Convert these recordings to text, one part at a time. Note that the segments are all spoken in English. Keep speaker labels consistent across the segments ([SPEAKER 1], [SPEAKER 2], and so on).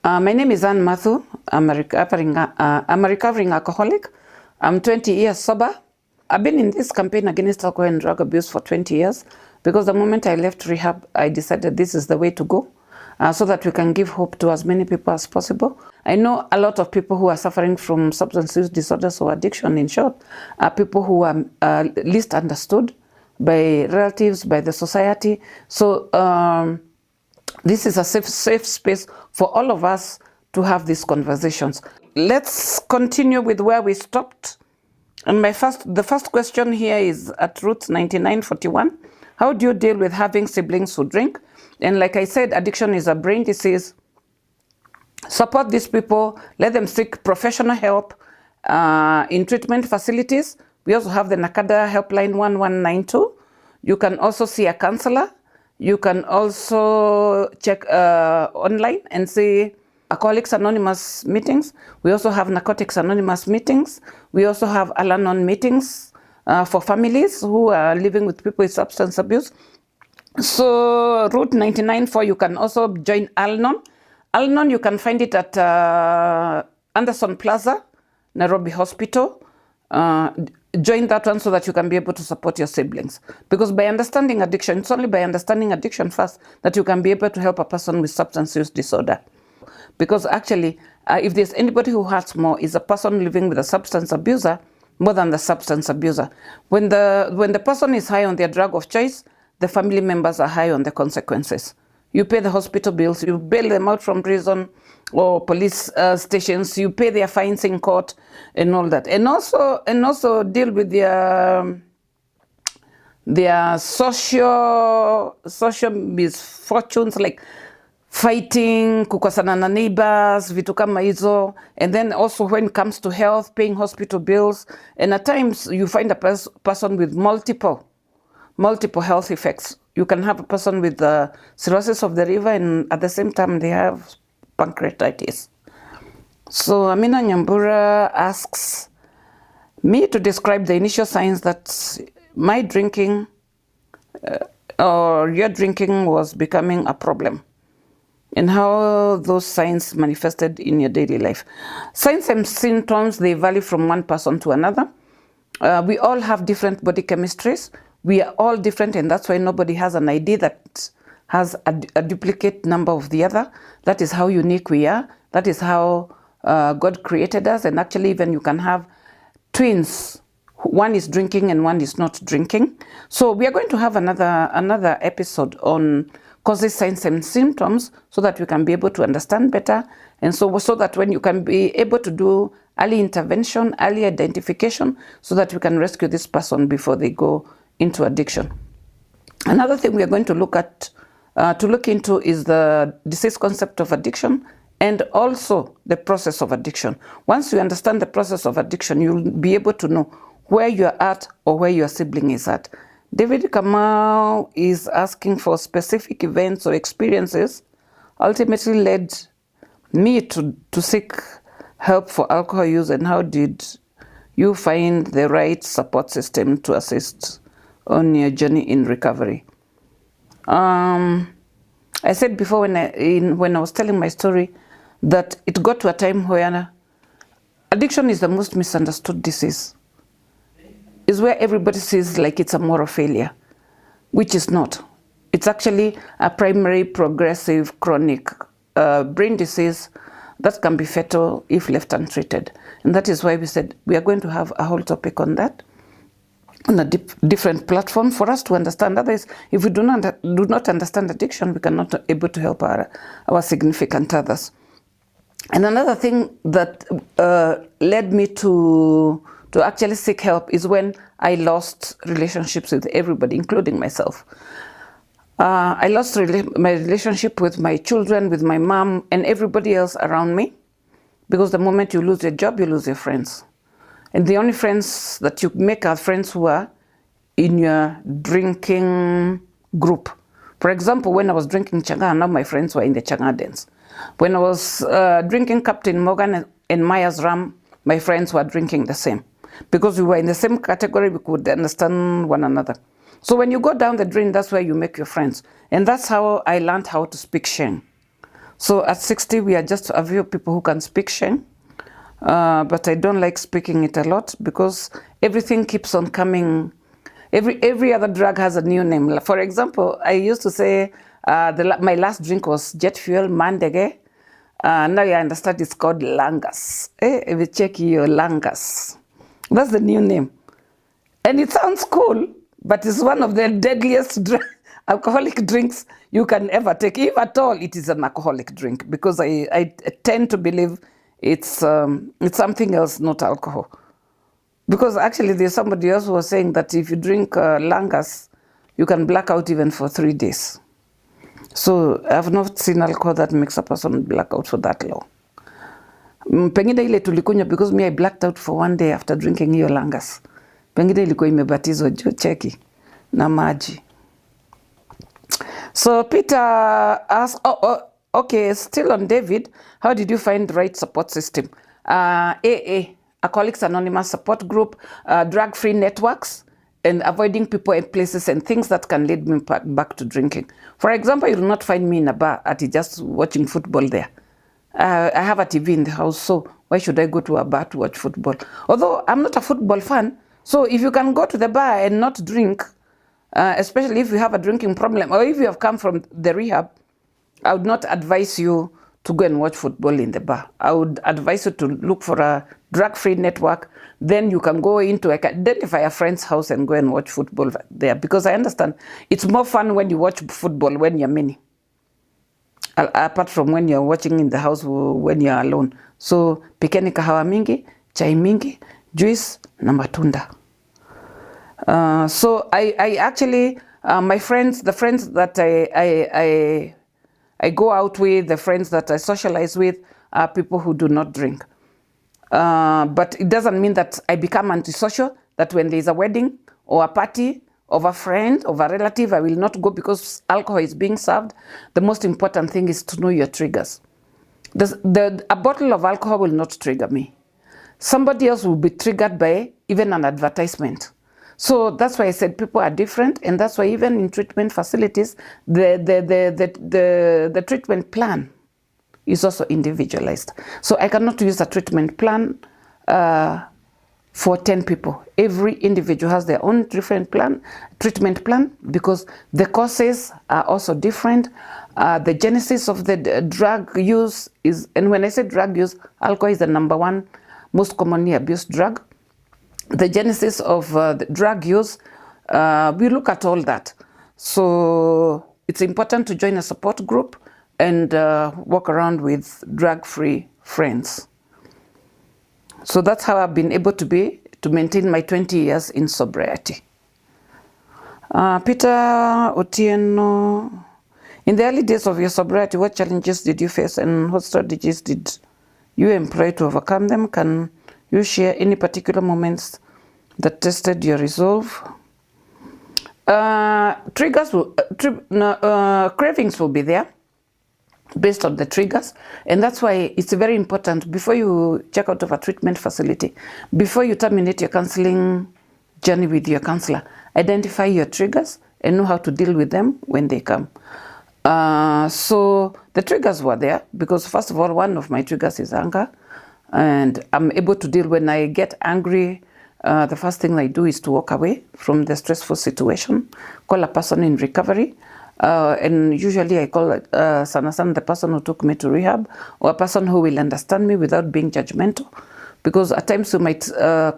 [SPEAKER 1] My name is Ann Mathu. I'm a recovering alcoholic. I'm 20 years sober. I've been in this campaign against alcohol and drug abuse for 20 years because the moment I left rehab, I decided this is the way to go so that we can give hope to as many people as possible. I know a lot of people who are suffering from substance use disorders or addiction, in short, are people who are least understood by relatives, by the society. So this is a safe space for all of us to have these conversations. Let's continue with where we stopped. And the first question here is at root 9941. How do you deal with having siblings who drink? And like I said, addiction is a brain disease. Support these people, let them seek professional help in treatment facilities. We also have the Nakada helpline 1192. You can also see a counselor. You can also check online and see Alcoholics Anonymous meetings. We also have Narcotics Anonymous meetings. We also have Al-Anon meetings for families who are living with people with substance abuse. So Route 99 you can also join Al-Anon. Al-Anon, you can find it at Anderson Plaza, Nairobi Hospital. Join that one so that you can be able to support your siblings. Because by understanding addiction, it's only by understanding addiction first that you can be able to help a person with substance use disorder. Because actually, if there's anybody who hurts more, is a person living with a substance abuser more than the substance abuser. When the person is high on their drug of choice, the family members are high on the consequences. You pay the hospital bills, you bail them out from prison or police stations, you pay their fines in court and all that. And also deal with their social misfortunes like fighting, kukosana na neighbors, vitu kama hizo. And then also when it comes to health, paying hospital bills. And at times you find a person with multiple health effects. You can have a person with cirrhosis of the liver and at the same time they have pancreatitis. So Amina Nyambura asks me to describe the initial signs that my drinking or your drinking was becoming a problem and how those signs manifested in your daily life. Signs and symptoms, they vary from one person to another. We all have different body chemistries. We are all different, and that's why nobody has an ID that has a duplicate number of the other. That is how unique we are. That is how God created us. And actually, even you can have twins. One is drinking and one is not drinking. So we are going to have another episode on causes, signs, and symptoms so that we can be able to understand better. And so that when you can be able to do early intervention, early identification, so that we can rescue this person before they go into addiction. Another thing we are going to look into is the disease concept of addiction and also the process of addiction. Once you understand the process of addiction, you'll be able to know where you're at or where your sibling is at. David Kamau is asking for specific events or experiences ultimately led me to seek help for alcohol use, and how did you find the right support system to assist on your journey in recovery? I said before when I was telling my story that it got to a time where addiction is the most misunderstood disease. It's where everybody sees like it's a moral failure, which is not. It's actually a primary progressive chronic brain disease that can be fatal if left untreated. And that is why we said we are going to have a whole topic on that, on a different platform for us to understand. Otherwise, if we do not understand addiction, we cannot be able to help our significant others. And another thing that led me to actually seek help is when I lost relationships with everybody, including myself. I lost my relationship with my children, with my mom, and everybody else around me, because the moment you lose your job, you lose your friends. And the only friends that you make are friends who are in your drinking group. For example, when I was drinking Changa, now my friends were in the Changa dance. When I was drinking Captain Morgan and Myers Ram, my friends were drinking the same. Because we were in the same category, we could understand one another. So when you go down the drain, that's where you make your friends. And that's how I learned how to speak Sheng. So at 60, we are just a few people who can speak Sheng. But I don't like speaking it a lot because everything keeps on coming. Every other drug has a new name. For example, I used to say my last drink was jet fuel, mandege. Now I understand it's called Langas. If you check your Langas. That's the new name. And it sounds cool, but it's one of the deadliest alcoholic drinks you can ever take. If at all, it is an alcoholic drink, because I tend to believe it's something else, not alcohol. Because actually there's somebody else who was saying that if you drink Langas, you can black out even for 3 days. So I've not seen alcohol that makes a person black out for that long. Pengine ile tulikunywa, because me I blacked out for 1 day after drinking hiyo Langas. Pengine ilikuwa imebatizwa juu cheki na maji. So Peter asked, okay, still on David, how did you find the right support system? AA, Alcoholics Anonymous support group, drug-free networks, and avoiding people and places and things that can lead me back to drinking. For example, you will not find me in a bar at just watching football there. I have a TV in the house, so why should I go to a bar to watch football? Although I'm not a football fan, so if you can go to the bar and not drink, especially if you have a drinking problem, or if you have come from the rehab, I would not advise you to go and watch football in the bar. I would advise you to look for a drug-free network. Then you can go into, identify a friend's house and go and watch football there. Because I understand it's more fun when you watch football when you're many. Apart from when you're watching in the house when you're alone. So pikeni kahawa mingi, chai mingi, juice na matunda. So I actually, my friends, the friends that I go out with, the friends that I socialize with, are people who do not drink. But it doesn't mean that I become antisocial, that when there's a wedding or a party of a friend, of a relative, I will not go because alcohol is being served. The most important thing is to know your triggers. A bottle of alcohol will not trigger me. Somebody else will be triggered by even an advertisement. So that's why I said people are different, and that's why even in treatment facilities, the treatment plan is also individualized. So I cannot use a treatment plan for 10 people. Every individual has their own different treatment plan, because the causes are also different. The genesis of the drug use is, and when I say drug use, alcohol is the #1 most commonly abused drug. The genesis of the drug use, we look at all that. So it's important to join a support group and walk around with drug-free friends. So that's how I've been able to maintain my 20 years in sobriety. Peter Otieno, in the early days of your sobriety, what challenges did you face and what strategies did you employ to overcome them? Can you share any particular moments that tested your resolve? Cravings will be there based on the triggers, and that's why it's very important before you check out of a treatment facility, before you terminate your counseling journey with your counselor, identify your triggers and know how to deal with them when they come. So the triggers were there because, first of all, one of my triggers is anger, and I'm able to deal when I get angry. The first thing I do is to walk away from the stressful situation, call a person in recovery, and usually I call Sanasan, the person who took me to rehab, or a person who will understand me without being judgmental. Because at times you might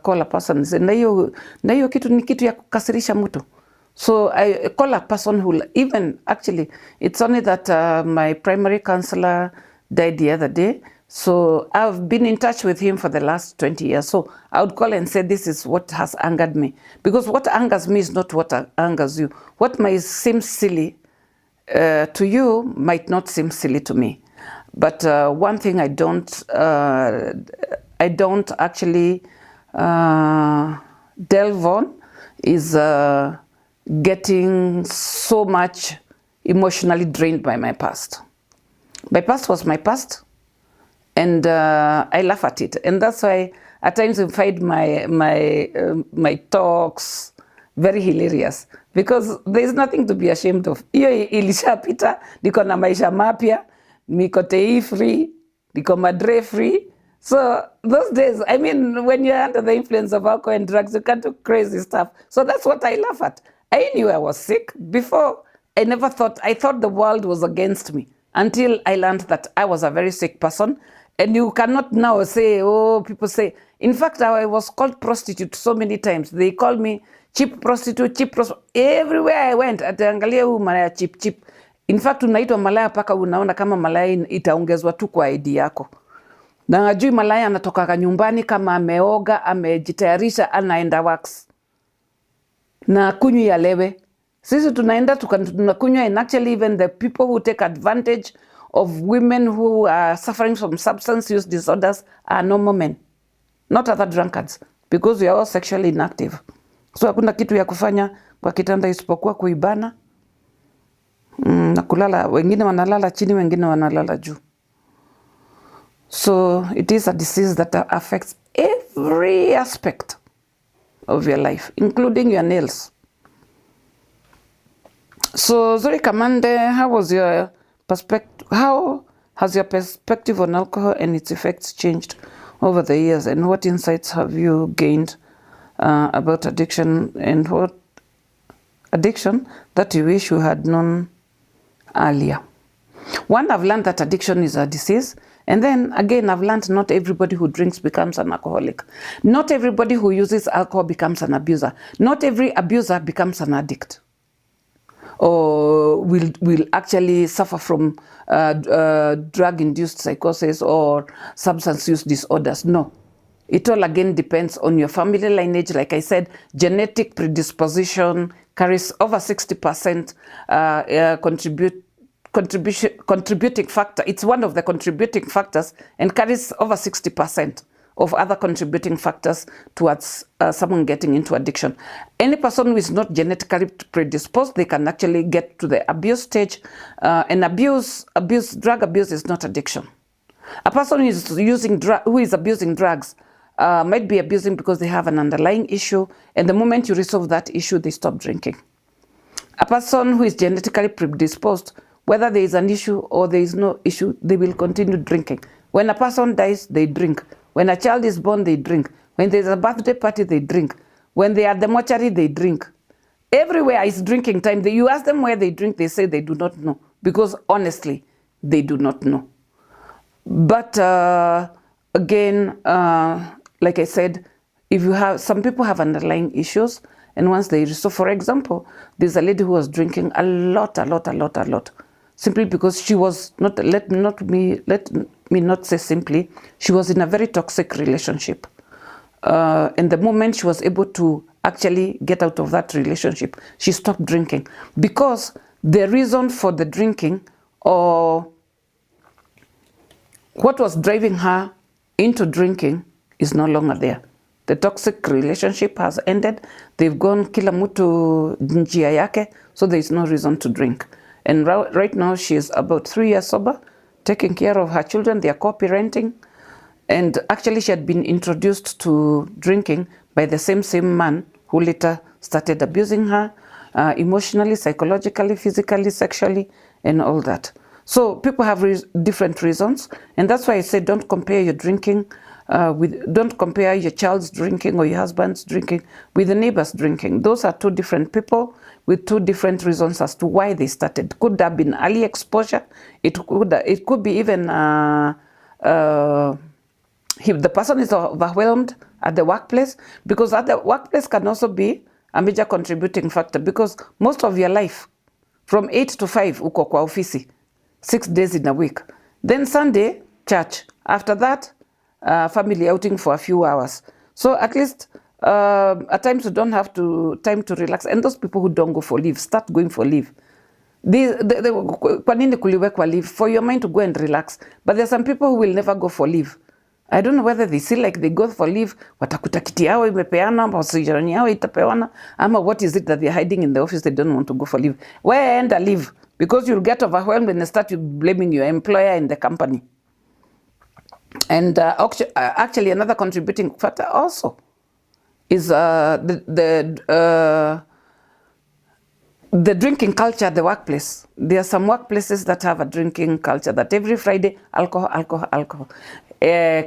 [SPEAKER 1] call a person and say, na hiyo kitu ni kitu ya kukasirisha mtu. So I call a person who, even actually, it's only that my primary counselor died the other day. So I've been in touch with him for the last 20 years. So I would call and say, this is what has angered me. Because what angers me is not what angers you. What might seem silly to you might not seem silly to me. But one thing I don't actually delve on is getting so much emotionally drained by my past. My past was my past, and I laugh at it. And that's why at times I find my talks very hilarious, because there is nothing to be ashamed of. Hiyo ilishapita, niko na maisha mapya, niko TE free, niko madre free. So those days, I mean, when you're under the influence of alcohol and drugs, you can do crazy stuff. So that's what I laugh at. I knew I was sick before. I thought the world was against me until I learned that I was a very sick person. And you cannot now say, oh, people say, in fact, I was called prostitute so many times. They called me cheap prostitute, cheap prostitute. Everywhere I went, ataangalia huyu malaya cheap, cheap. In fact, unaitwa malaya paka unaona kama malaya itaongezwa tu kwa ID yako. Na najui malaya anatoka nyumbani kama ameoga, amejitayarisha, anaenda wax. Na kunywi ya lewe. Sisi tunaenda tunakunywa, and actually even the people who take advantage of women who are suffering from substance use disorders are normal men, not other drunkards, because we are all sexually inactive. So hakuna kitu ya kufanya kwa kitanda isipokuwa kuibana na kulala. Wengine wanalala chini, wengine wanalala juu. So it is a disease that affects every aspect of your life, including your nails. So Zuri Kamande, how has your perspective on alcohol and its effects changed over the years, and what insights have you gained about addiction, and what addiction that you wish you had known earlier? One, I've learned that addiction is a disease. And then again, I've learned not everybody who drinks becomes an alcoholic. Not everybody who uses alcohol becomes an abuser. Not every abuser becomes an addict, or will actually suffer from drug-induced psychosis or substance use disorders. No. It all again depends on your family lineage. Like I said, genetic predisposition carries over 60% contributing factor. It's one of the contributing factors and carries over 60% of other contributing factors towards someone getting into addiction. Any person who is not genetically predisposed, they can actually get to the abuse stage. And drug abuse is not addiction. A person who is abusing drugs might be abusing because they have an underlying issue, and the moment you resolve that issue, they stop drinking. A person who is genetically predisposed, whether there is an issue or there is no issue, they will continue drinking. When a person dies, they drink. When a child is born, they drink. When there's a birthday party, they drink. When they are at the mortuary, they drink. Everywhere is drinking time. You ask them where they drink, they say they do not know. Because honestly, they do not know. But again, like I said, if you have, some people have underlying issues, and once they, so for example, there's a lady who was drinking a lot, simply because she was not, let me not say simply, she was in a very toxic relationship. And the moment she was able to actually get out of that relationship, she stopped drinking, because the reason for the drinking, or what was driving her into drinking, is no longer there. The toxic relationship has ended. They've gone kila mtu njia yake, so there is no reason to drink. And right now she is about 3 years sober, taking care of her children. They are co-parenting. And actually she had been introduced to drinking by the same man who later started abusing her emotionally, psychologically, physically, sexually, and all that. So people have different reasons. And that's why I say don't compare your drinking don't compare your child's drinking or your husband's drinking with the neighbor's drinking. Those are two different people with two different reasons as to why they started. Could have been early exposure. It could be even if the person is overwhelmed at the workplace, because at the workplace can also be a major contributing factor, because most of your life from 8 to 5 uko kwa ofisi, 6 days in a week. Then Sunday, church. After that, family outing for a few hours. So at least at times you don't have time to relax. And those people who don't go for leave, start going for leave. Kwa nini kuliwekwa leave? For your mind to go and relax. But there are some people who will never go for leave. I don't know whether they feel like they go for leave, watakuta kiti yao imepeana, ama wasijirani yao itapewana, ama what is it that they're hiding in the office, they don't want to go for leave. Where end a leave? Because you'll get overwhelmed and start blaming your employer and the company. And actually another contributing factor also is the drinking culture at the workplace. There are some workplaces that have a drinking culture that every Friday, alcohol, alcohol, alcohol.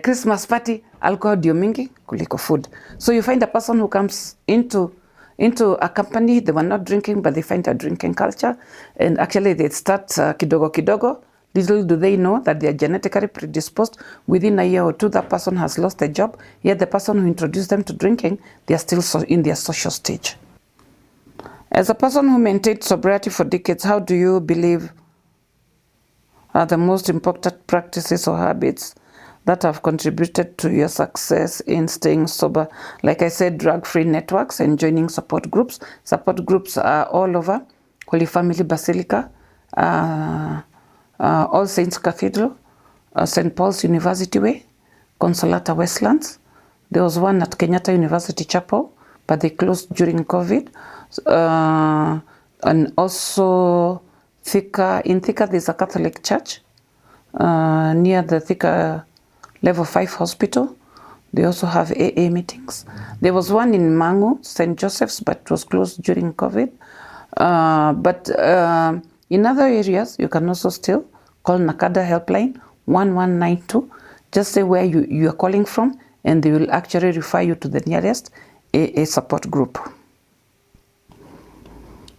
[SPEAKER 1] Christmas party, alcohol ndio mingi kuliko food. So you find a person who comes into a company, they were not drinking, but they find a drinking culture. And actually they start kidogo kidogo. Little do they know that they are genetically predisposed. Within a year or two, that person has lost their job. Yet the person who introduced them to drinking, they are still in their social stage. As a person who maintained sobriety for decades, how do you believe are the most important practices or habits that have contributed to your success in staying sober? Like I said, drug-free networks and joining support groups. Support groups are all over. Holy Family Basilica, All Saints Cathedral, St. Paul's University Way, Consolata Westlands. There was one at Kenyatta University Chapel, but they closed during COVID. And also in Thika there's a Catholic church near the Thika Level 5 hospital. They also have AA meetings. There was one in Mangu, St. Joseph's, but it was closed during COVID. But in other areas, you can also still call Nakada helpline 1192. Just say where you are calling from, and they will actually refer you to the nearest AA support group.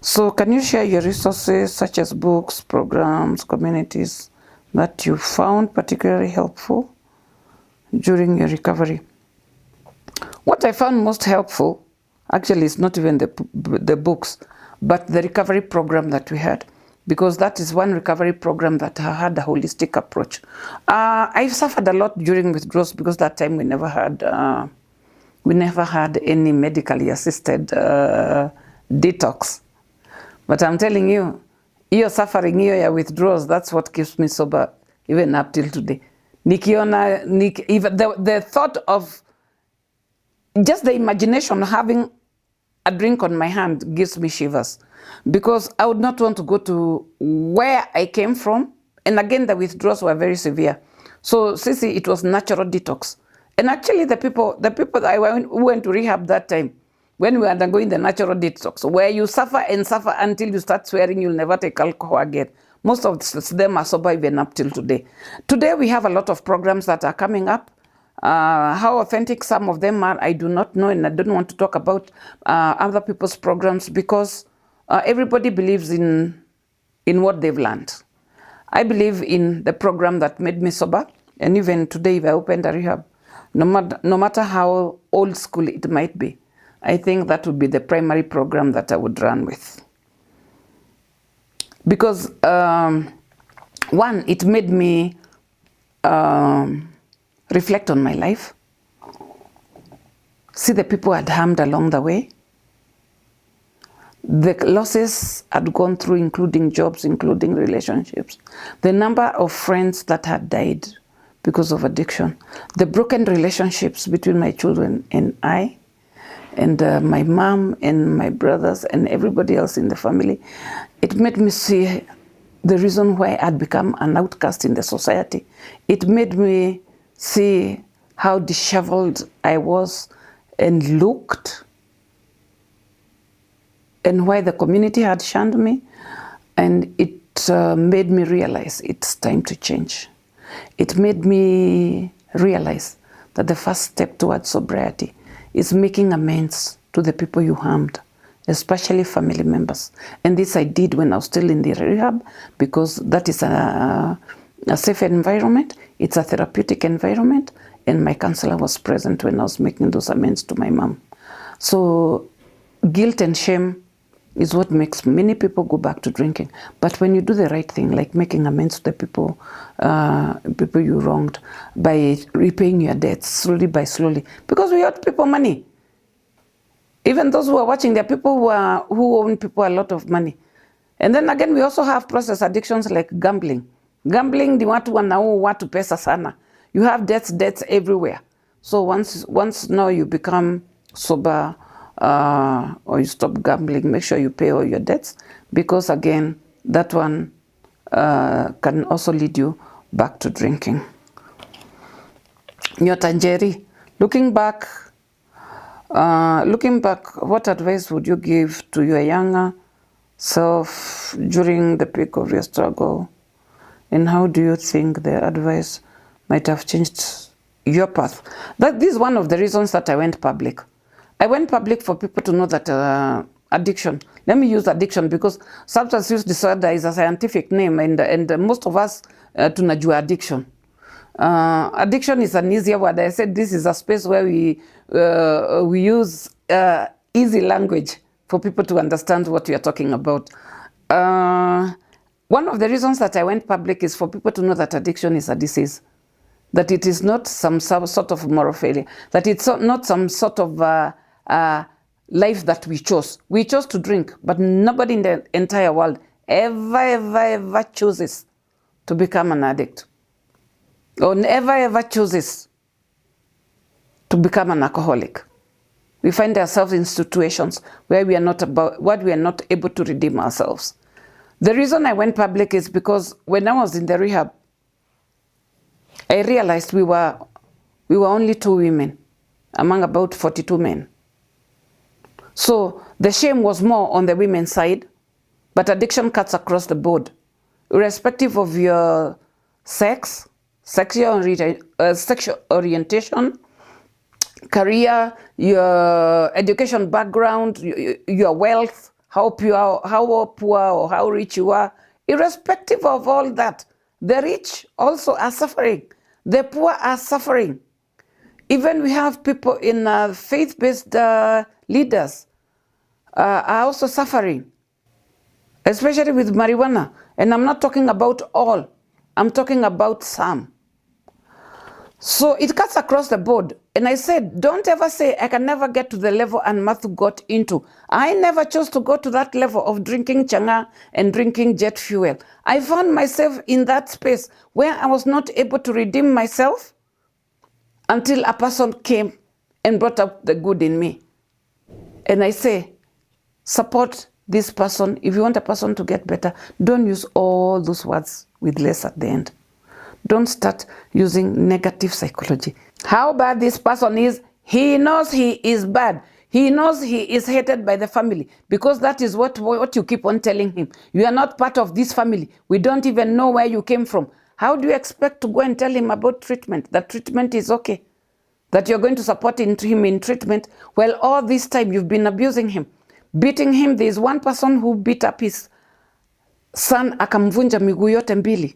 [SPEAKER 1] So can you share your resources such as books, programs, communities that you found particularly helpful during your recovery? What I found most helpful actually is not even the books, but the recovery program that we had, because that is one recovery program that had a holistic approach. I've suffered a lot during withdrawals because that time we never had any medically assisted detox. But I'm telling you, your suffering, your withdrawals, that's what keeps me sober even up till today. Nikiona, even the thought of just the imagination of having a drink on my hand gives me shivers, because I would not want to go to where I came from. And again, the withdrawals were very severe. So, Sisi, it was natural detox. And actually, the people that I went to rehab that time, when we were undergoing the natural detox, where you suffer and suffer until you start swearing you'll never take alcohol again. Most of them are sober even up till today. Today, we have a lot of programs that are coming up. How authentic some of them are, I do not know, and I don't want to talk about other people's programs, because everybody believes in what they've learned. I believe in the program that made me sober, and even today, if I opened a rehab, no matter how old school it might be, I think that would be the primary program that I would run with. Because one, it made me reflect on my life, see the people I'd harmed along the way, the losses I'd gone through, including jobs, including relationships, the number of friends that had died because of addiction, the broken relationships between my children and I, and my mom and my brothers and everybody else in the family. It made me see the reason why I'd become an outcast in the society. It made me see how disheveled I was and looked, and why the community had shunned me. And it made me realize it's time to change. It made me realize that the first step towards sobriety is making amends to the people you harmed, especially family members. And this I did when I was still in the rehab, because that is a safe environment, it's a therapeutic environment, and my counselor was present when I was making those amends to my mom. So guilt and shame is what makes many people go back to drinking. But when you do the right thing, like making amends to the people you wronged, by repaying your debts slowly by slowly, because we owed people money. Even those who are watching, there are people who owe people a lot of money. And then again, we also have process addictions like gambling. Gambling, the watu wanao watu pesa sana. You have debts everywhere. So once now you become sober, or you stop gambling, make sure you pay all your debts, because again, that one can also lead you back to drinking. Nyotanjeri, looking back, what advice would you give to your younger self during the peak of your struggle? And how do you think the advice might have changed your path? This is one of the reasons that I went public. I went public for people to know that addiction, let me use addiction because substance use disorder is a scientific name, and most of us tunajua addiction. Addiction is an easier word. I said this is a space where we use easy language for people to understand what we are talking about. One of the reasons that I went public is for people to know that addiction is a disease, that it is not some sort of moral failure, that it's not some sort of life that we chose. We chose to drink, but nobody in the entire world ever chooses to become an addict, or ever chooses to become an alcoholic. We find ourselves in situations where we are not able to redeem ourselves. The reason I went public is because when I was in the rehab, I realized we were only 2 women among about 42 men. So the shame was more on the women's side, but addiction cuts across the board, irrespective of your sex, sexual orientation, career, your education background, your wealth, how poor or how rich you are. Irrespective of all that, the rich also are suffering. The poor are suffering. Even we have people in faith-based leaders are also suffering, especially with marijuana. And I'm not talking about all. I'm talking about some. So it cuts across the board. And I said, don't ever say, I can never get to the level Ann Mathu got into. I never chose to go to that level of drinking changa and drinking jet fuel. I found myself in that space where I was not able to redeem myself until a person came and brought up the good in me. And I say, support this person. If you want a person to get better, don't use all those words with less at the end. Don't start using negative psychology. How bad this person is, he knows he is bad. He knows he is hated by the family, because that is what you keep on telling him. You are not part of this family. We don't even know where you came from. How do you expect to go and tell him about treatment? That treatment is okay. That you're going to support him in treatment. Well, all this time you've been abusing him, beating him. There's one person who beat up his son, akamvunja miguu yote mbili.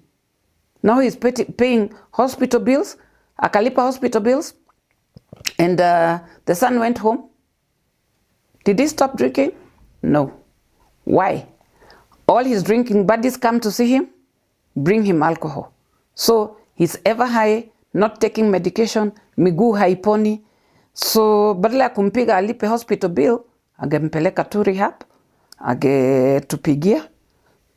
[SPEAKER 1] Now he's paying hospital bills, akalipa hospital bills, and the son went home. Did he stop drinking? No. Why? All his drinking buddies come to see him, bring him alcohol. So he's ever high, not taking medication, miguu haiponi. So badala ya kumpiga alipe hospital bill, agempeleka to rehab, agetupigia,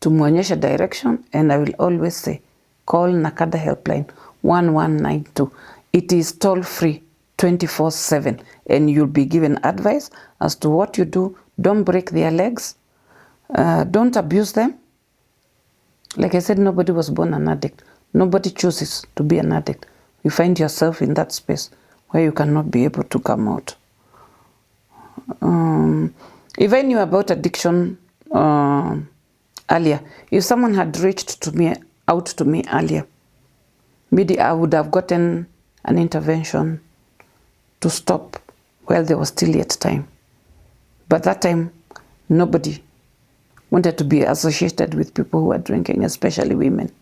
[SPEAKER 1] tumuonyesha direction, and I will always say, call Nakada helpline 1192. It is toll free 24/7, and you'll be given advice as to what you do. Don't break their legs. Don't abuse them. Like I said, nobody was born an addict. Nobody chooses to be an addict. You find yourself in that space where you cannot be able to come out. If I knew about addiction earlier, if someone had reached out to me earlier, maybe I would have gotten an intervention to stop while there was still yet time. But that time, nobody wanted to be associated with people who are drinking, especially women.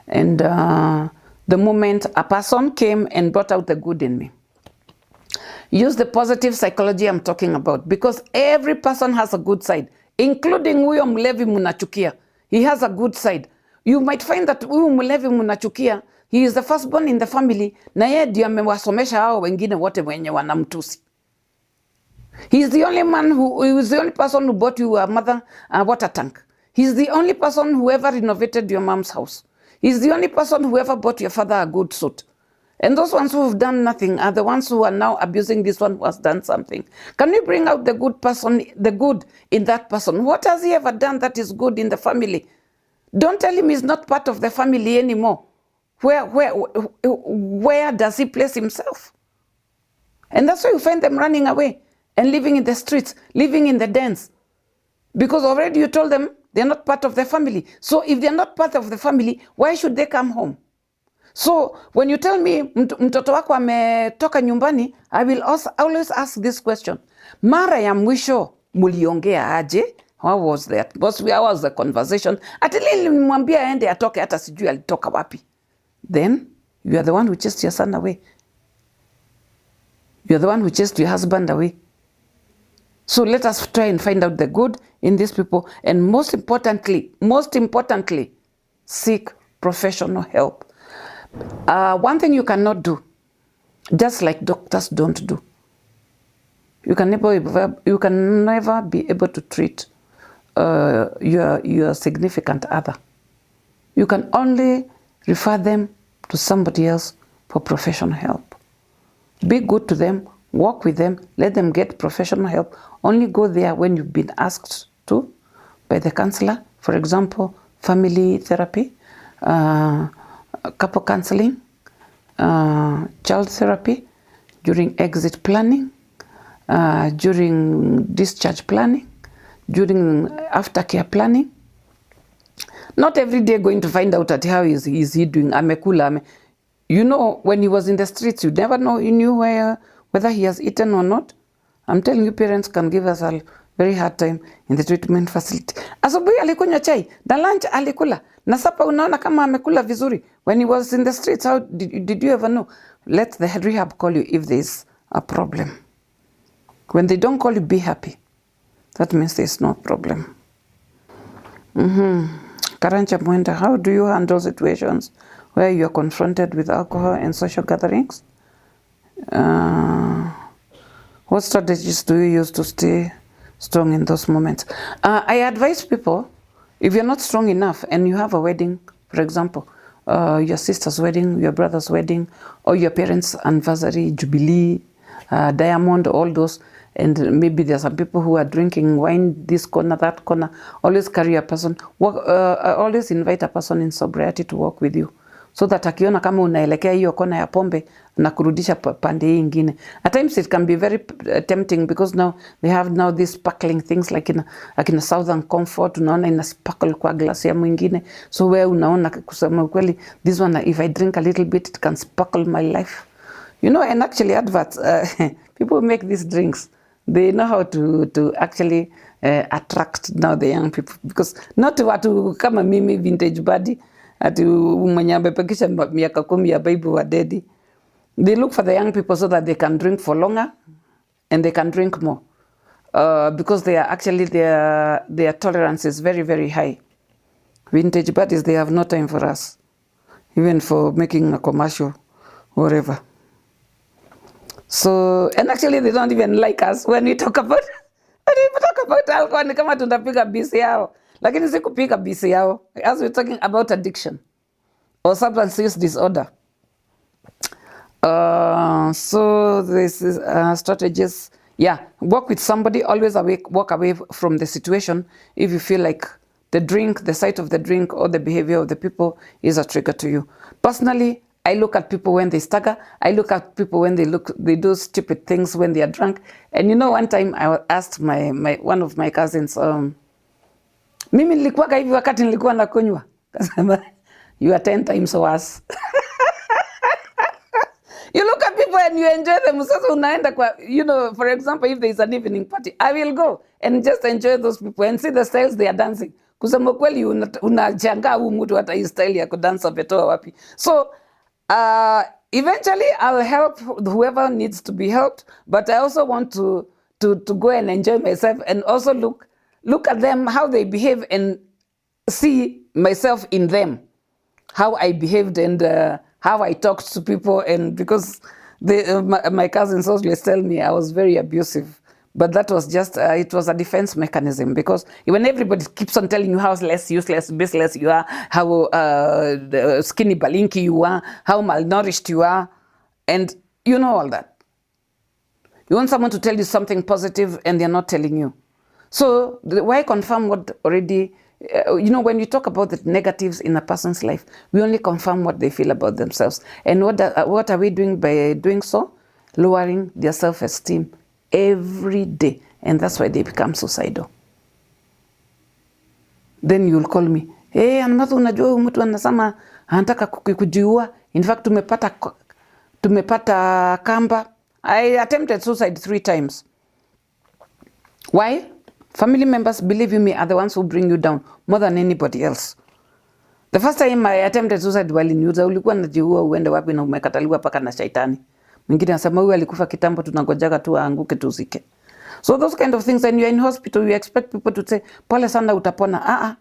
[SPEAKER 1] And the moment a person came and brought out the good in me, use the positive psychology I'm talking about, because every person has a good side, including huyo mlevi munachukia. He has a good side. You might find that huyu mlevi munachukia, he is the firstborn in the family, na yeye ndiye amewasomesha hao wengine wote wenye wanamtusi. He is the only person who bought you a water tank. He is the only person who ever renovated your mom's house. He is the only person who ever bought your father a good suit. And those ones who have done nothing are the ones who are now abusing this one who has done something. Can we bring out the good person, the good in that person? What has he ever done that is good in the family? Don't tell him he's not part of the family anymore. Where does he place himself? And that's why you find them running away and living in the streets, living in the dens. Because already you told them they're not part of the family. So if they're not part of the family, why should they come home? So when you tell me mtoto wako ametoka nyumbani, I will also always ask this question. Mara ya mwisho muliongea aje? How was that? How was the conversation? Atili nilimwambia aende atoke hata sijui alitoka wapi. Then you are the one who chased your son away. You are the one who chased your husband away. So let us try and find out the good in these people, and most importantly, seek professional help. One thing you cannot do, just like doctors don't do, you can never be able to treat your significant other. You can only refer them to somebody else for professional help. Be good to them, work with them, let them get professional help. Only go there when you've been asked to by the counselor. For example, family therapy, couple counseling, child therapy, during exit planning, during discharge planning, during aftercare planning. Not every day going to find out at how is he doing. Amekula. You know, when he was in the streets, you never know. You knew whether he has eaten or not. I'm telling you, parents can give us a very hard time in the treatment facility. Asubuhi alikunywa chai, na lunch alikula, na sapa unaona kama amekula vizuri. When he was in the streets, how did you ever know? Let the rehab call you if there's a problem. When they don't call you, be happy. That means there's no problem. Karancha Mwenda, how do you handle situations where you are confronted with alcohol and social gatherings? What strategies do you use to stay strong in those moments? I advise people, if you're not strong enough and you have a wedding, for example, your sister's wedding, your brother's wedding, or your parents' anniversary, jubilee, diamond, all those, and maybe there are some people who are drinking wine, this corner, that corner, always carry a person, always invite a person in sobriety to walk with you. So that akiona kama unaelekea hiyo kona ya pombe na kurudisha pande hii ingine. At times it can be very tempting because now they have now these sparkling things like in a Southern Comfort, unaona ina sparkle kwa glasi ya mwingine. So where unaona kusema ukweli, this one if I drink a little bit it can sparkle my life. You know, and actually adverts, people make these drinks. They know how to actually attract now the young people, because not watu kama mimi vintage body ati mwenye amepekisha miaka 10 ya baby wa daddy. They look for the young people so that they can drink for longer and they can drink more, because they are actually their tolerance is very, very high. Vintage buddies, they have no time for us, even for making a commercial, whatever. So, and actually they don't even like us when we talk about alcohol. Ni kama tunapiga bisi yao, lakini si kupiga bisi yao, as we're talking about addiction or substance use disorder. So this is strategies. Yeah, work with somebody, always walk away from the situation if you feel like the drink, the sight of the drink or the behavior of the people is a trigger to you. Personally, I look at people when they stagger. I look at people when they do stupid things when they are drunk. And you know, one time I asked one of my cousins, mimi nilikuwaga hivi wakati nilikuwa nakunywa. Kasema, you are 10 times worse. You look at people and you enjoy them. Sasa unaenda kwa, you know, for example, if there is an evening party, I will go and just enjoy those people and see the styles they are dancing. Kusema kweli unachangaa huu mtu hata hii style ya kudansa ametoa wapi. So, eventually I'll help whoever needs to be helped, but I also want to go and enjoy myself and also look at them, how they behave, and see myself in them, how I behaved and how I talked to people. And because my cousins always tell me I was very abusive, but that was just, it was a defense mechanism, because when everybody keeps on telling you how less useless, baseless you are, how skinny balinki you are, how malnourished you are, and you know all that. You want someone to tell you something positive and they're not telling you. So why confirm what already, you know, when you talk about the negatives in a person's life, we only confirm what they feel about themselves. And what are we doing by doing so? Lowering their self-esteem every day. And that's why they become suicidal. then you'll call me, hey, Ann Mathu, unajua huyu mtu anasema anataka kujiua. In fact, tumepata kamba. I attempted suicide 3 times. Why? Family members, believe me, are the ones who bring you down more than anybody else. The first time I attempted suicide, waliniuza, ulikuwa unajiua uende wapi na umekataliwa paka na shaitani. Mwingine anasema huyu alikufa kitambo, tunangojaga tu aanguke tuzike. So those kind of things, when you're in hospital, you expect people to say, pole sana utapona.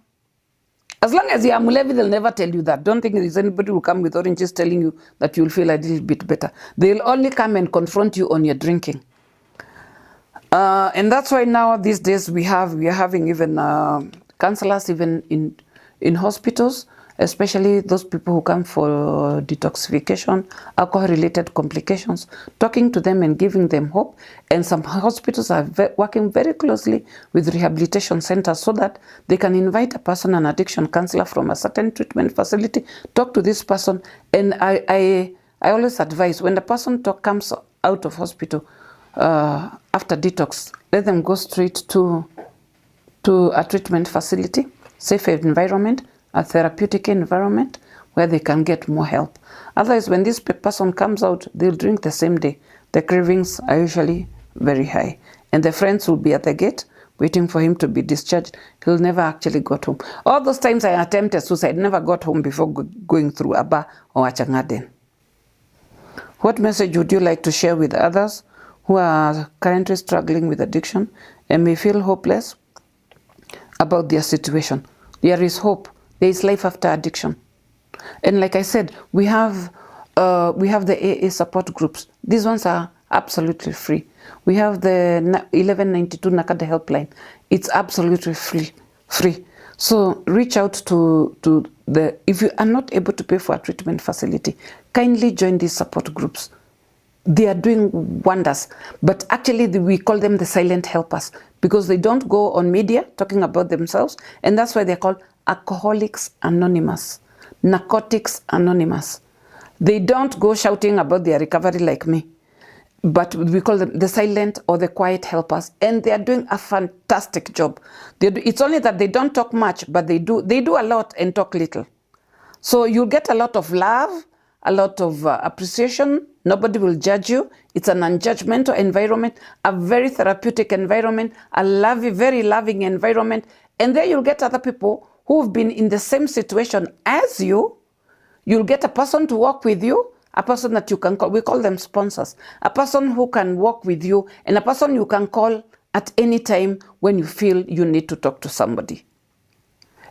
[SPEAKER 1] As long as you are Mulevi, they'll never tell you that. Don't think there's anybody who will come with oranges telling you that you'll feel a little bit better. They'll only come and confront you on your drinking. And that's why now these days we are having even counselors even in hospitals, especially those people who come for detoxification, alcohol-related complications, talking to them and giving them hope. And some hospitals are working very closely with rehabilitation centers so that they can invite a person, an addiction counselor from a certain treatment facility, talk to this person. And I always advise, when the person comes out of hospital after detox, let them go straight to a treatment facility, safe environment, a therapeutic environment where they can get more help. Otherwise, when this person comes out, they'll drink the same day. The cravings are usually very high. And the friends will be at the gate waiting for him to be discharged. He'll never actually got home. All those times I attempted suicide, never got home before going through a bar or a changaden. What message would you like to share with others who are currently struggling with addiction and may feel hopeless about their situation? There is hope. There is life after addiction. And like I said, we have the AA support groups. These ones are absolutely free. We have the 1192 Nakada helpline. It's absolutely free. So reach out to if you are not able to pay for a treatment facility, kindly join these support groups. They are doing wonders. But actually, we call them the silent helpers because they don't go on media talking about themselves. And that's why they're called Alcoholics Anonymous, Narcotics Anonymous. They don't go shouting about their recovery like me. But we call them the silent or the quiet helpers. And they are doing a fantastic job. It's only that they don't talk much, but they do a lot and talk little. So you'll get a lot of love, a lot of appreciation. Nobody will judge you. It's an unjudgmental environment, a very therapeutic environment, a very loving environment. And there you'll get other people who've been in the same situation as you. You'll get a person to walk with you, a person that you can call, we call them sponsors, a person who can walk with you, and a person you can call at any time when you feel you need to talk to somebody.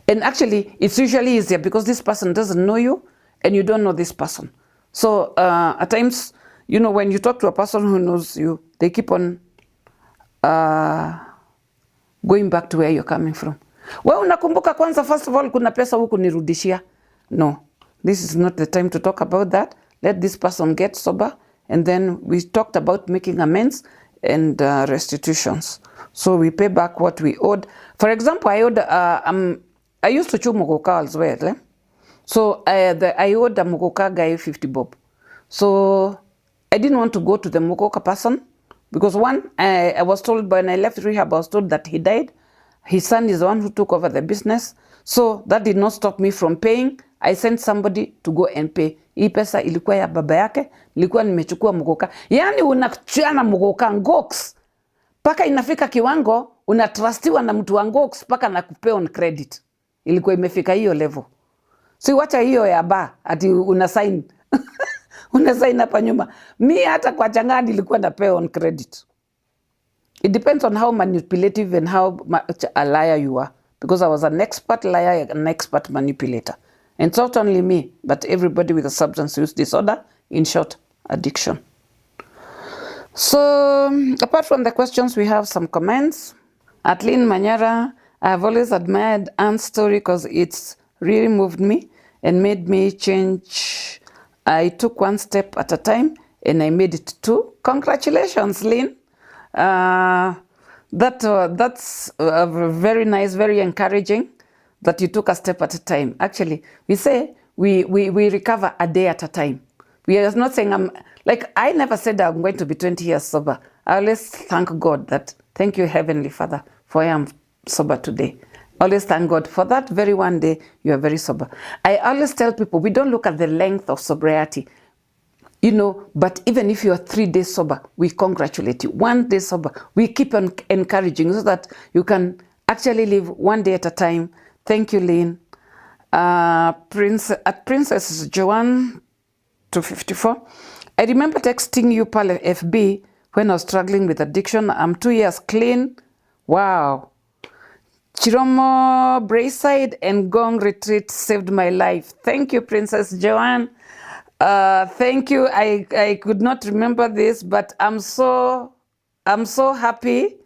[SPEAKER 1] And actually, it's usually easier because this person doesn't know you and you don't know this person. So at times, when you talk to a person who knows you, they keep on going back to where you're coming from. Well, unakumbuka kwanza, first of all, kuna pesa huku nirudishia. No, this is not the time to talk about that. Let this person get sober. And then we talked about making amends and restitutions. So we pay back what we owed. For example, I used to chew Mugoka as well. So I owed a Mugoka guy 50 bob. So I didn't want to go to the Mugoka person because one, I was told when I left rehab, I was told that he died. His son is the one who took over the business. So that did not stop me from paying. I sent somebody to go and pay. Hii pesa ilikuwa ya baba yake, nilikuwa nimechukua Mugoka. Yani unachiana Mugoka ngox. Paka inafika kiwango, unatrustiwa na mtu wa ngox, paka na kupay on credit. Ilikuwa imefika hiyo level. Si wacha hiyo ya ba, ati unasign. Unasign hapa nyuma. Mi hata kwa changani ilikuwa na pay on credit. It depends on how manipulative and how much a liar you are. Because I was an expert liar, an expert manipulator. And it's not only me, but everybody with a substance use disorder, in short, addiction. So, apart from the questions, we have some comments. Atlin Manyara, I have always admired Ann's story because it's really moved me and made me change. I took one step at a time and I made it two. Congratulations, Lynn. That's very nice, very encouraging that you took a step at a time. Actually, we say we recover a day at a time. We are not saying I never said I'm going to be 20 years sober. I always thank God that, thank you, Heavenly Father, for I am sober today. Always thank God for that very one day you are very sober. I always tell people, we don't look at the length of sobriety, you know, but even if you are 3 days sober, we congratulate you. 1 day sober, we keep on encouraging so that you can actually live 1 day at a time. Thank you, Lynn. Princess Joanne 254. I remember texting you, Pale FB, when I was struggling with addiction. I'm 2 years clean. Wow. Chiromo Brayside and Gong Retreat saved my life. Thank you, Princess Joanne. Thank you. I could not remember this, but I'm so happy.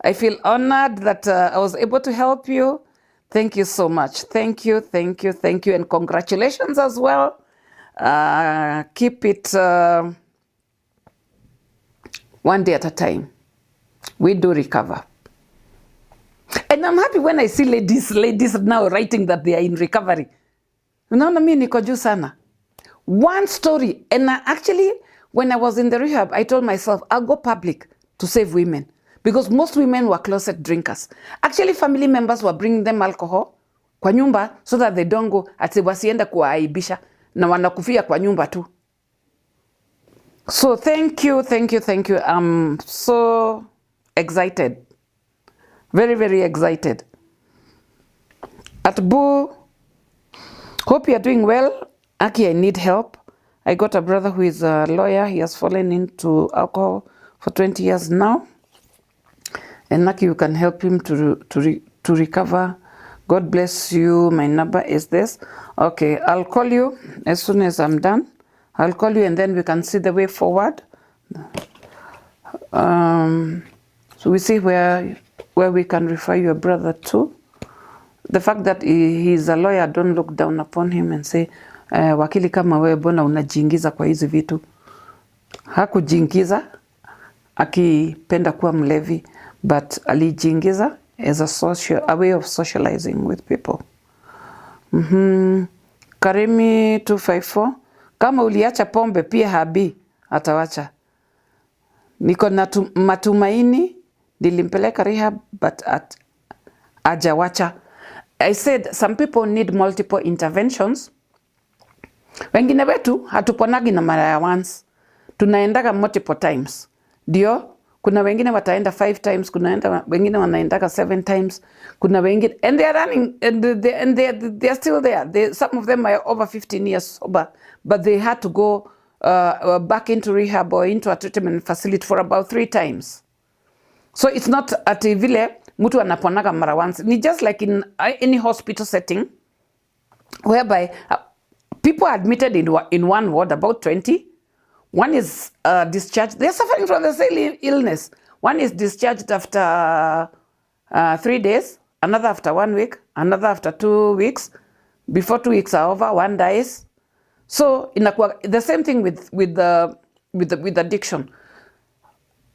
[SPEAKER 1] I feel honored that I was able to help you. Thank you so much. Thank you, thank you, thank you, and congratulations as well. Keep it 1 day at a time. We do recover. And I'm happy when I see ladies now writing that they are in recovery. Unaona mimi niko juu sana. One story, and actually when I was in the rehab, I told myself I'll go public to save women because most women were closet drinkers. Actually, family members were bringing them alcohol kwa nyumba so that they don't go ati wasienda kuaibisha na wanakufia kwa nyumba tu. So thank you, thank you, thank you. I'm so excited. Very, very excited. Atbu, hope you are doing well. Aki, I need help. I got a brother who is a lawyer. He has fallen into alcohol for 20 years now. And Aki, you can help him to recover. God bless you. My number is this. Okay, I'll call you as soon as I'm done. I'll call you and then we can see the way forward. So we see where we can refer your brother to. The fact that he's a lawyer, don't look down upon him and say, wakili kama wewe bona unajiingiza kwa hizi vitu. Hakujiingiza akipenda kuwa mlevi, but alijiingiza as a way of socializing with people. Karimi 254. Kama uliacha pombe pia Habi atawacha. Niko na matumaini nilimpeleka rehab but ajawacha. I said some people need multiple interventions. Wengine wetu hatuponagi na mara ya once. Tunaendaga multiple times. Ndio, kuna wengine wataenda 5 times, kuna wengine wanaendaga 7 times, kuna wengine and they are running and they are still there. Some of them are over 15 years sober, but they had to go back into rehab or into a treatment facility for about 3 times. So it's not at vile mtu anaponaga mara once. Ni just like in any hospital setting whereby people are admitted in one ward, about 20. One is discharged. They're suffering from the same illness. One is discharged after 3 days, another after 1 week, another after 2 weeks. Before 2 weeks are over, one dies. So the same thing with addiction.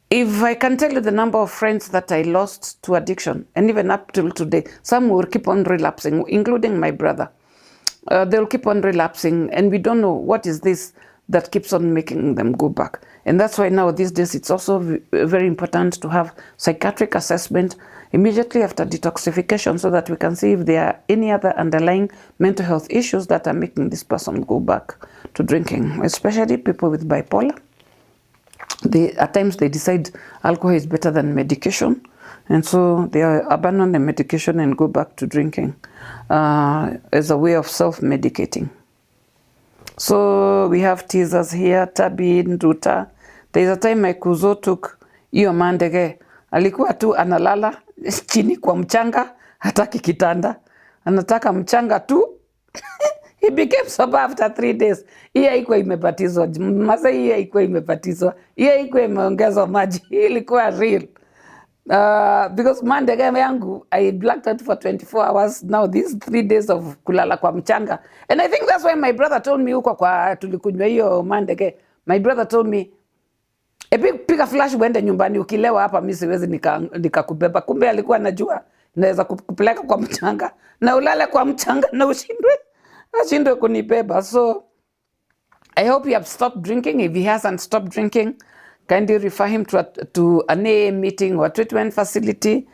[SPEAKER 1] If I can tell you the number of friends that I lost to addiction, and even up till today, some will keep on relapsing, including my brother. They'll keep on relapsing, and we don't know what is this that keeps on making them go back. And that's why now these days it's also very important to have psychiatric assessment immediately after detoxification so that we can see if there are any other underlying mental health issues that are making this person go back to drinking, especially people with bipolar. At times they decide alcohol is better than medication, and so they abandon the medication and go back to drinking as a way of self-medicating. So we have teasers here, Tabi, Nduta. There is a time my kuzo took iyo mandege. Alikuwa tu analala chini kwa mchanga, hataki kitanda. Anataka mchanga tu. He became sober after 3 days. Iya ikuwa imebatizwa. Masa iya ikuwa imebatizwa. Iya ikuwa imeongezwa maji. Ilikuwa real. Because mandege yangu, I blacked out for 24 hours. Now these 3 days of kulala kwa mchanga. And I think that's why my brother told me huko kwa tulikunywa hiyo mandege. My brother told me, piga flash uende nyumbani, ukilewa hapa mimi siwezi nikakubeba. Kumbe alikuwa anajua naweza kupeleka kwa mchanga na ulale kwa mchanga na ashindwe kunibeba. So I hope you have stopped drinking. If he hasn't stopped drinking, kindly refer him to an AA meeting or treatment facility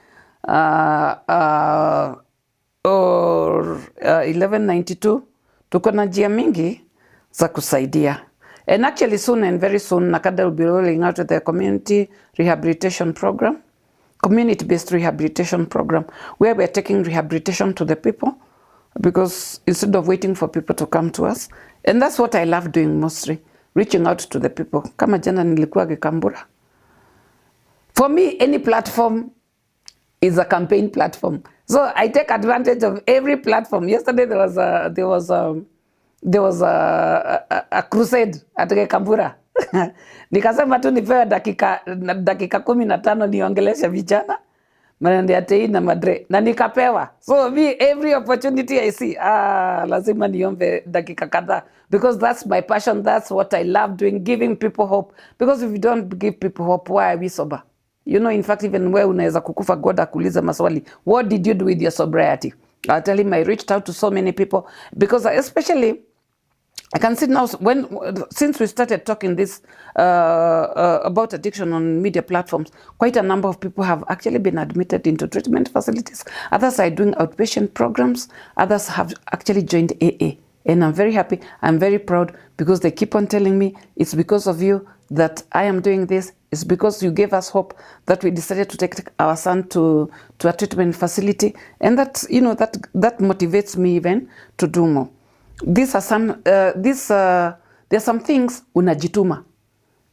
[SPEAKER 1] or 1192. Tuko na njia mingi za kusaidia. And actually soon and very soon, Nakada will be rolling out the community rehabilitation program, community-based rehabilitation program, where we're taking rehabilitation to the people, because instead of waiting for people to come to us. And that's what I love doing mostly, reaching out to the people. Kama jana nilikuwa Gikambura. For me, any platform is a campaign platform. So I take advantage of every platform. Yesterday there was a crusade at Gikambura. Nikasema tu nipewe dakika 15 niongelesha vijana manende ya tei na madre na nikapewa. So me, every opportunity I see, lazima niombe dakika kadhaa, because that's my passion. That's what I love doing, giving people hope. Because if you don't give people hope, why are we sober? You know, in fact, even where unaweza kukufa, God akuuliza maswali, what did you do with your sobriety? I'll tell him I reached out to so many people, because especially I can see now, since we started talking this about addiction on media platforms, quite a number of people have actually been admitted into treatment facilities. Others are doing outpatient programs. Others have actually joined AA. And I'm very happy. I'm very proud, because they keep on telling me, it's because of you that I am doing this. It's because you gave us hope that we decided to take our son to a treatment facility. And that, you know, that motivates me even to do more. These are some there are some things unajituma.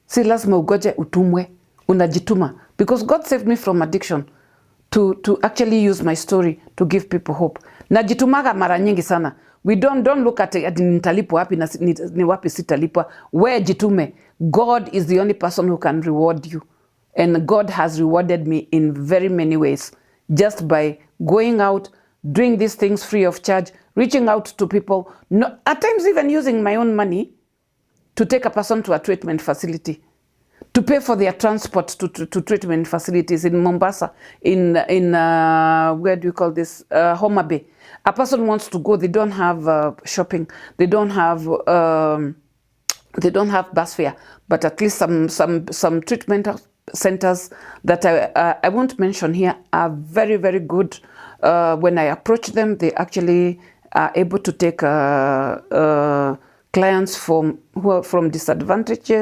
[SPEAKER 1] Si lazima ugoje utumwe, unajituma. Because God saved me from addiction to actually use my story to give people hope. Najitumaga mara nyingi sana. We don't look at nitalipwa wapi na ni wapi sitalipwa. Where jitume. God is the only person who can reward you. And God has rewarded me in very many ways. Just by going out, doing these things free of charge, reaching out to people, no, at times even using my own money to take a person to a treatment facility, to pay for their transport to treatment facilities in Mombasa, in where do you call this, Homa Bay. A person wants to go, they don't have shopping, they don't have bus fare, but at least some treatment centers that I won't mention here are very, very good. When I approach them, they actually are able to take clients who are from disadvantaged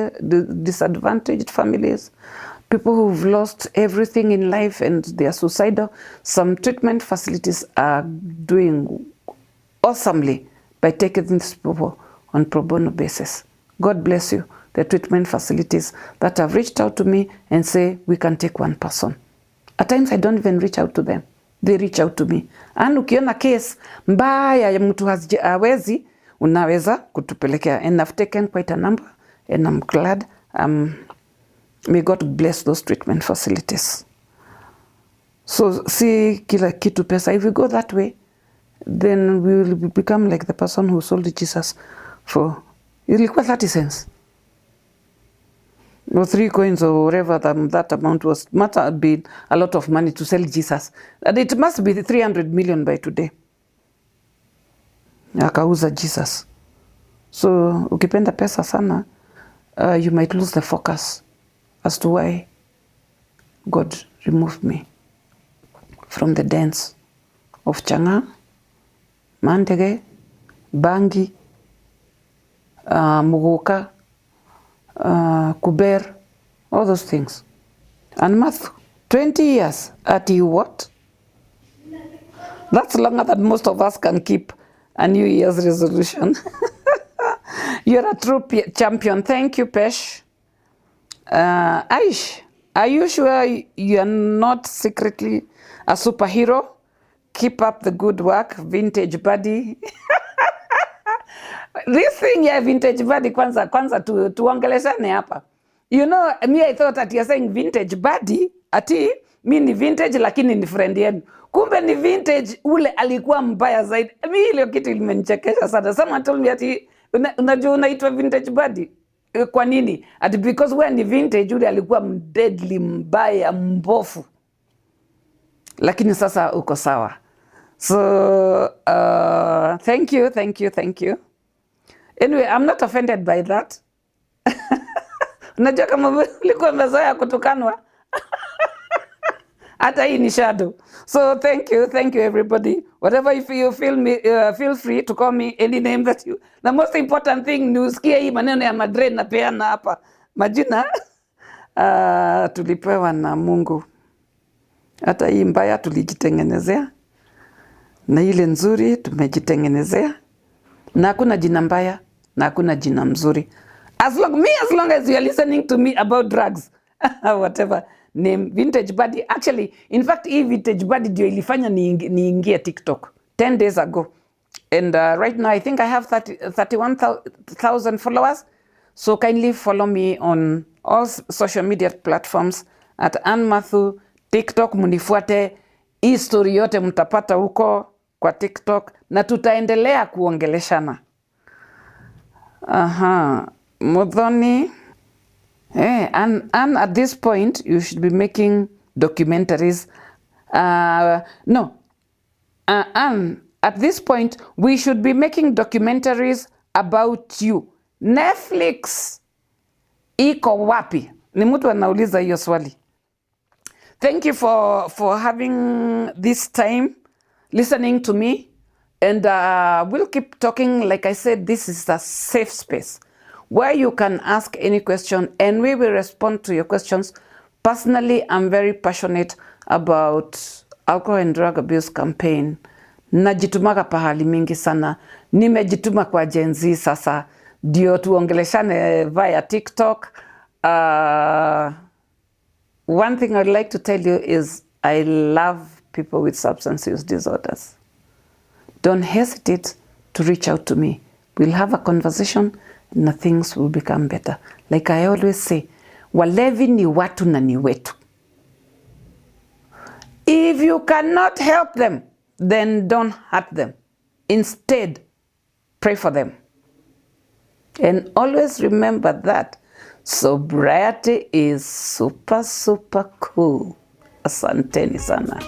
[SPEAKER 1] families, people who've lost everything in life and they are suicidal. Some treatment facilities are doing awesomely by taking these people on pro bono basis. God bless you. The treatment facilities that have reached out to me and say, we can take one person. At times I don't even reach out to them. They reach out to me. And ukiona case mbaya ya mtu hawezi, unaweza kutupelekea. And I've taken quite a number, and I'm glad. May God bless those treatment facilities. So si kila kitu pesa. If we go that way, then we will become like the person who sold Jesus for, ilikuwa 30 cents. Or 3 coins or whatever that amount was. Must have been a lot of money to sell Jesus. And it must be 300 million by today. Akauza Jesus. So ukipenda pesa sana, you might lose the focus as to why God removed me from the dens of Changa, Mandege, Bangi, Muguka, Kuber, all those things. And Mathu, 20 years at you what? That's longer than most of us can keep a New Year's resolution. You're a true champion. Thank you, Pesh. Aish, are you sure you're not secretly a superhero? Keep up the good work, vintage buddy. This thing ya vintage buddy, kwanza tuongeleshane hapa. You know, me I thought that you're saying vintage buddy, ati mi ni vintage lakini ni friend yenu. Kumbe ni vintage ule alikuwa mbaya zaidi. Mi ile kitu imenichekesha sana. Someone told me ati unajua unaitwa vintage buddy. Kwa nini? Ati because when ni vintage ule alikuwa deadly mbaya mbofu. Lakini sasa uko sawa. So thank you. Anyway, I'm not offended by that. Unajua kama ulikuwa umezoea kutukanwa. Hata hii ni shadow. So thank you everybody. Whatever if you feel me, feel free to call me any name that you. The most important thing ni usikie hii maneno ya madre na peana hapa. Majina tulipewa na Mungu. Hata hii mbaya tulijitengenezea. Na ile nzuri tumejitengenezea. Na hakuna jina mbaya, na hakuna jina mzuri. As long as you are listening to me about drugs, whatever name, Vintage Buddy. Actually, in fact, hii Vintage Buddy ndio ilifanya niingie TikTok 10 days ago. And right now, I think I have 31,000 followers. So kindly follow me on all social media platforms at Ann Mathu, TikTok, munifuate. Hii story yote mtapata huko kwa TikTok na tutaendelea kuongeleshana. Modhoni. And at this point, you should be making documentaries. And at this point, we should be making documentaries about you. Netflix iko wapi? Ni mtu anauliza hiyo swali. Thank you for having this time, listening to me. And we'll keep talking. Like I said, this is a safe space where you can ask any question and we will respond to your questions. Personally, I'm very passionate about alcohol and drug abuse campaign. Najitumaga pahali mingi sana. Nimejituma kwa Gen Z sasa. Ndio tuongeleshane via TikTok. One thing I'd like to tell you is I love people with substance use disorders. Don't hesitate to reach out to me. We'll have a conversation and things will become better. Like I always say, walevi ni watu na ni wetu. If you cannot help them, then don't hurt them. Instead, pray for them. And always remember that sobriety is super, super cool. Asanteni sana.